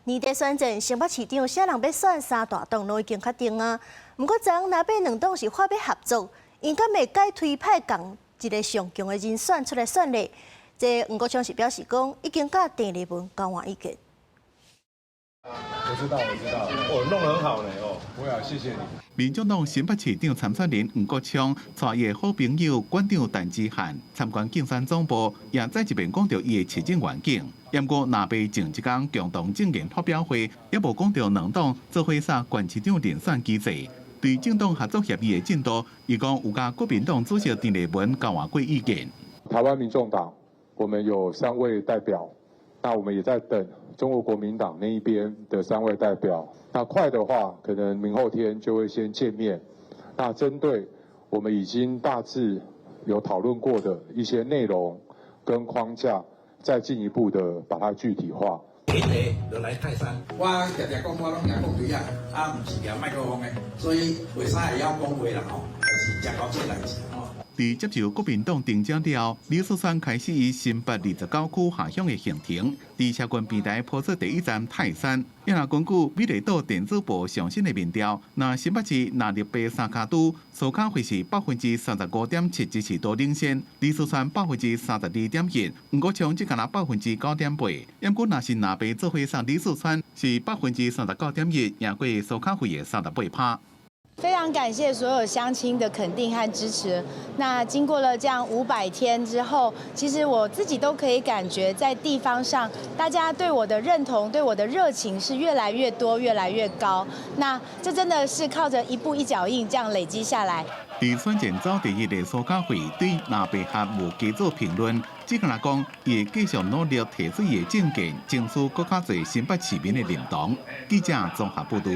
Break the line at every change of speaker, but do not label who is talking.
年底选战，新北市长啥人要选三大党都已经确定啊。不过，昨南北两党是话要合作，因敢未改推派共一个上强的人选出来选嘞。这黄国昌是表示讲，已经甲郑丽文交换意见。
我知道，哦，弄得很好呢，哦，不要，谢谢你。
民众党新北市长参选人黄国昌带伊的好朋友馆长陈之汉参观竞选总部，也再一遍讲到伊的市政愿景。不过，南北前一天共同政见发表会，也无讲到两党做伙杀县市长人选机制。对政党合作协议的进度，伊讲有甲国民党主席郑丽文交换过意见。
台湾民众党，我们有3位代表，那我们也在等中国国民党那一边的3位代表。那快的话，可能明后天就会先见面。那针对我们已经大致有讨论过的一些内容跟框架，再进一步的把它具体化。
第一就来泰山，我常常讲我拢也讲对啊，唔是拿麦克风的，所以为啥会晓讲话啦？吼，就是真搞这代志吼。
在接受国民党定奖了，李素山开始于新北29区下乡的行程，在车关平台铺出第一站泰山。也若根据美丽岛电子报上新的民调，那新北市纳入北三卡都，苏卡会是35.7%支持度领先，李素山32.1%，黄国昌只敢拿9.8%。不过若是南北做伙上李素山是39.1%，赢过苏卡会的38%。
非常感谢所有乡亲的肯定和支持。那经过了这样500天之后，其实我自己都可以感觉，在地方上，大家对我的认同、对我的热情是越来越多、越来越高。那这真的是靠着一步一脚印这样累积下来。
在选前走第一的苏家会对南北合无加做评论，只敢来讲，伊会继续努力提出伊的政见，争取更加多新北市民的认同。记者综合报道。